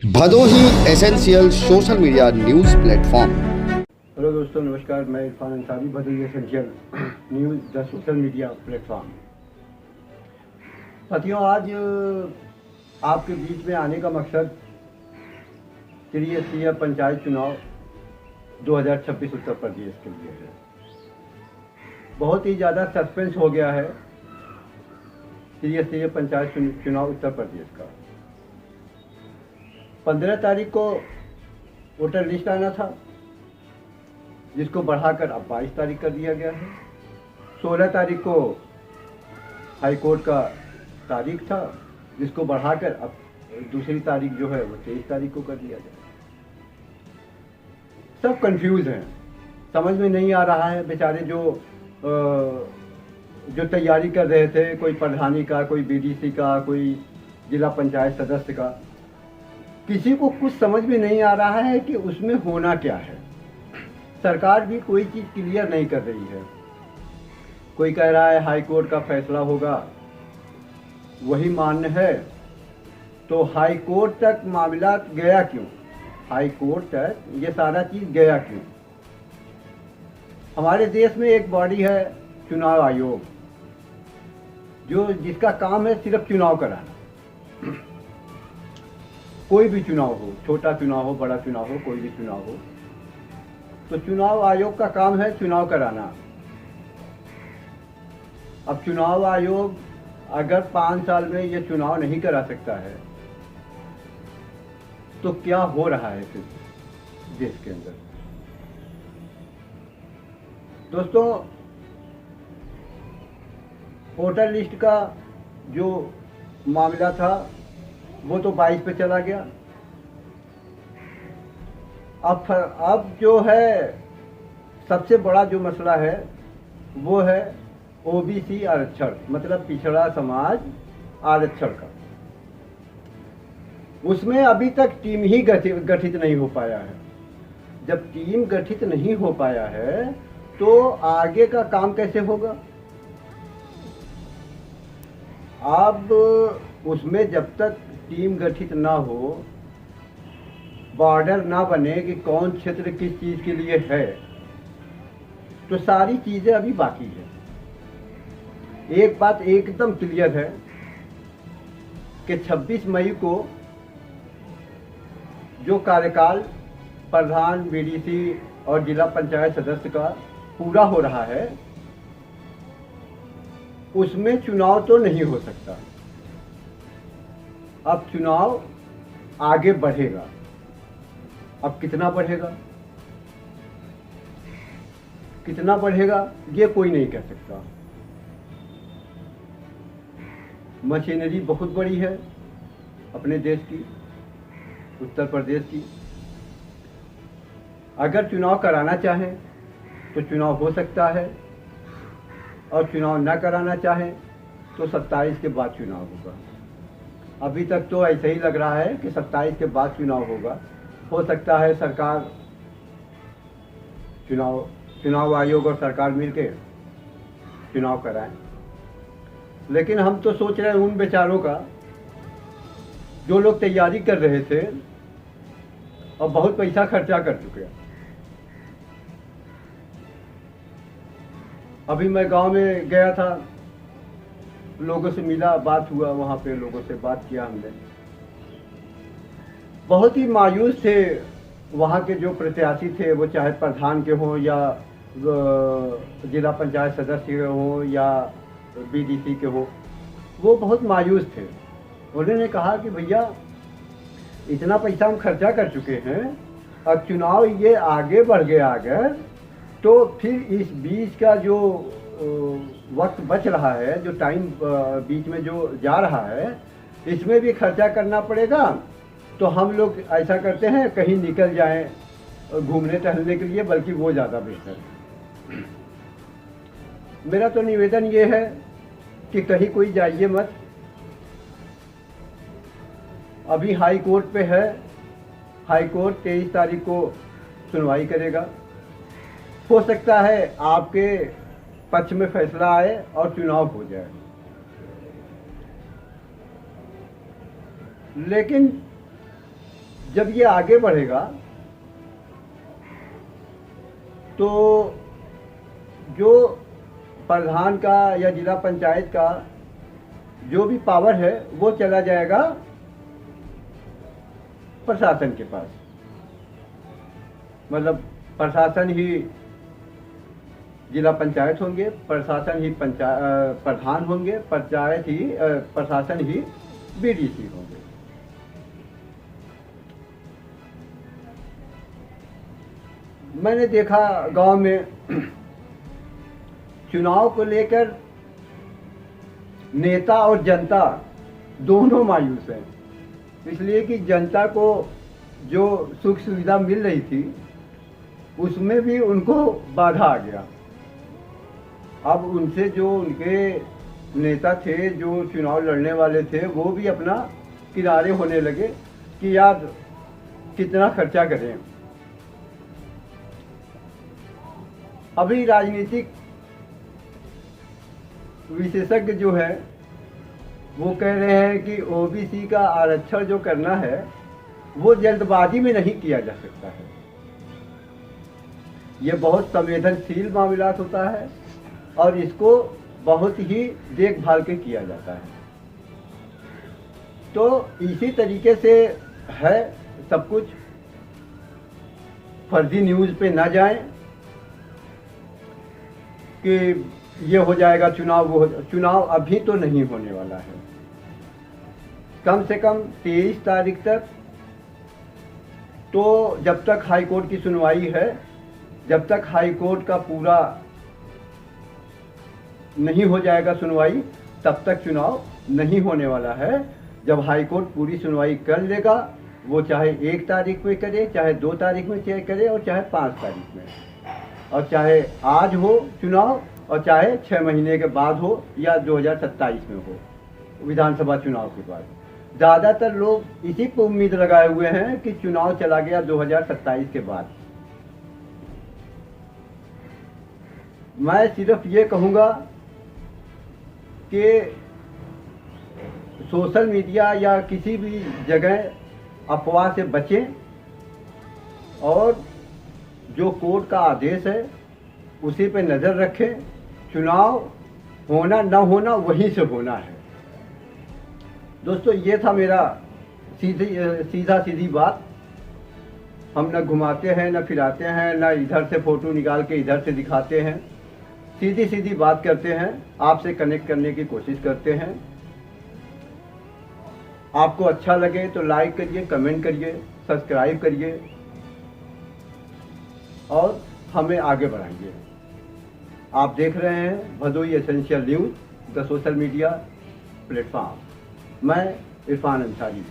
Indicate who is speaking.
Speaker 1: Bhadohi essential social media news platform.
Speaker 2: Hello दोस्तों, नमस्कार। मैं Irfan Ansari, Bhadohi essential news the social media platform. साथियों, आज आपके बीच में आने का मकसद त्रिस्तरीय पंचायत चुनाव 2026 उत्तर प्रदेश के लिए है। बहुत ही ज़्यादा सस्पेंस हो गया है त्रिस्तरीय पंचायत चुनाव उत्तर प्रदेश का। 15 तारीख को वोटर लिस्ट आना था, जिसको बढ़ाकर अब 22 तारीख कर दिया गया है। 16 तारीख को हाई कोर्ट का तारीख था, जिसको बढ़ाकर अब दूसरी तारीख जो है वो 23 तारीख को कर दिया गया। सब कंफ्यूज हैं, समझ में नहीं आ रहा है। बेचारे जो तैयारी कर रहे थे, कोई प्रधानी का, कोई बीडीसी का, कोई जिला पंचायत सदस्य का, किसी को कुछ समझ में नहीं आ रहा है कि उसमें होना क्या है। सरकार भी कोई चीज़ क्लियर नहीं कर रही है। कोई कह रहा है हाई कोर्ट का फैसला होगा, वही मान्य है। तो हाई कोर्ट तक मामला गया क्यों? हाई कोर्ट तक ये सारा चीज़ गया क्यों? हमारे देश में एक बॉडी है चुनाव आयोग, जिसका काम है सिर्फ चुनाव कराना। कोई भी चुनाव हो, छोटा चुनाव हो, बड़ा चुनाव हो, कोई भी चुनाव हो, तो चुनाव आयोग का काम है चुनाव कराना। अब चुनाव आयोग अगर 5 साल में ये चुनाव नहीं करा सकता है, तो क्या हो रहा है फिर देश के अंदर? दोस्तों, वोटर लिस्ट का जो मामला था वो तो 22 पे चला गया। अब जो है सबसे बड़ा जो मसला है वो है ओबीसी आरक्षण, मतलब पिछड़ा समाज आरक्षण का। उसमें अभी तक टीम ही गठित नहीं हो पाया है। जब टीम गठित नहीं हो पाया है तो आगे का काम कैसे होगा? अब उसमें जब तक टीम गठित ना हो, बॉर्डर ना बने कि कौन क्षेत्र किस चीज़ के लिए है, तो सारी चीज़ें अभी बाकी है। एक बात एकदम क्लियर है कि 26 मई को जो कार्यकाल प्रधान, बीडीसी और जिला पंचायत सदस्य का पूरा हो रहा है, उसमें चुनाव तो नहीं हो सकता। अब चुनाव आगे बढ़ेगा। अब कितना बढ़ेगा, कितना बढ़ेगा ये कोई नहीं कह सकता। मशीनरी बहुत बड़ी है अपने देश की, उत्तर प्रदेश की। अगर चुनाव कराना चाहें तो चुनाव हो सकता है, और चुनाव ना कराना चाहें तो 27 के बाद चुनाव होगा। अभी तक तो ऐसे ही लग रहा है कि 27 के बाद चुनाव होगा। हो सकता है सरकार, चुनाव आयोग और सरकार मिलके चुनाव कराएं। लेकिन हम तो सोच रहे हैं उन बेचारों का जो लोग तैयारी कर रहे थे और बहुत पैसा खर्चा कर चुके हैं। अभी मैं गांव में गया था, लोगों से मिला, बात हुआ, वहाँ पे लोगों से बात किया हमने। बहुत ही मायूस थे वहाँ के जो प्रत्याशी थे, वो चाहे प्रधान के हों या जिला पंचायत सदस्य के हों या बीडीसी के हों, वो बहुत मायूस थे। उन्होंने कहा कि भैया, इतना पैसा हम खर्चा कर चुके हैं, अब चुनाव ये आगे बढ़ गया अगर, तो फिर इस बीच का जो वक्त बच रहा है, जो टाइम बीच में जो जा रहा है, इसमें भी खर्चा करना पड़ेगा। तो हम लोग ऐसा करते हैं, कहीं निकल जाएं घूमने टहलने के लिए, बल्कि वो ज़्यादा बेहतर है। मेरा तो निवेदन ये है कि कहीं कोई जाइए मत। अभी हाई कोर्ट पे है, हाई कोर्ट 23 तारीख को सुनवाई करेगा। हो सकता है आपके पक्ष में फैसला आए और चुनाव हो जाए। लेकिन जब ये आगे बढ़ेगा तो जो प्रधान का या जिला पंचायत का जो भी पावर है वो चला जाएगा प्रशासन के पास। मतलब प्रशासन ही जिला पंचायत होंगे, प्रशासन ही प्रधान होंगे, पंचायत ही प्रशासन ही बीडीसी होंगे। मैंने देखा गांव में चुनाव को लेकर नेता और जनता दोनों मायूस हैं, इसलिए कि जनता को जो सुख सुविधा मिल रही थी उसमें भी उनको बाधा आ गया। अब उनसे जो उनके नेता थे, जो चुनाव लड़ने वाले थे, वो भी अपना किनारे होने लगे कि यार कितना खर्चा करें। अभी राजनीतिक विशेषज्ञ जो है वो कह रहे हैं कि ओबीसी का आरक्षण जो करना है वो जल्दबाजी में नहीं किया जा सकता है। ये बहुत संवेदनशील मामला होता है और इसको बहुत ही देखभाल के किया जाता है। तो इसी तरीके से है सब कुछ। फर्जी न्यूज़ पे ना जाएं कि ये हो जाएगा चुनाव, वो चुनाव अभी तो नहीं होने वाला है। कम से कम 23 तारीख तक तो जब तक हाई कोर्ट की सुनवाई है, जब तक हाई कोर्ट का पूरा नहीं हो जाएगा सुनवाई, तब तक चुनाव नहीं होने वाला है। जब हाई कोर्ट पूरी सुनवाई कर लेगा, वो चाहे 1 तारीख में करे, चाहे 2 तारीख में करे और चाहे 5 तारीख में, और चाहे आज हो चुनाव और चाहे 6 महीने के बाद हो या 2027 में हो, विधानसभा चुनाव के बाद। ज़्यादातर लोग इसी पर उम्मीद लगाए हुए हैं कि चुनाव चला गया 2027 के बाद। मैं सिर्फ ये कहूँगा कि सोशल मीडिया या किसी भी जगह अफवाह से बचें और जो कोर्ट का आदेश है उसी पे नज़र रखें। चुनाव होना न होना वहीं से होना है। दोस्तों, ये था मेरा सीधा सीधी बात। हम न घुमाते हैं, न फिराते हैं, न इधर से फ़ोटो निकाल के इधर से दिखाते हैं। सीधी सीधी बात करते हैं, आपसे कनेक्ट करने की कोशिश करते हैं। आपको अच्छा लगे तो लाइक करिए, कमेंट करिए, सब्सक्राइब करिए और हमें आगे बढ़ाइए। आप देख रहे हैं Bhadohi essential news, the social media platform. मैं इरफान अंसारी।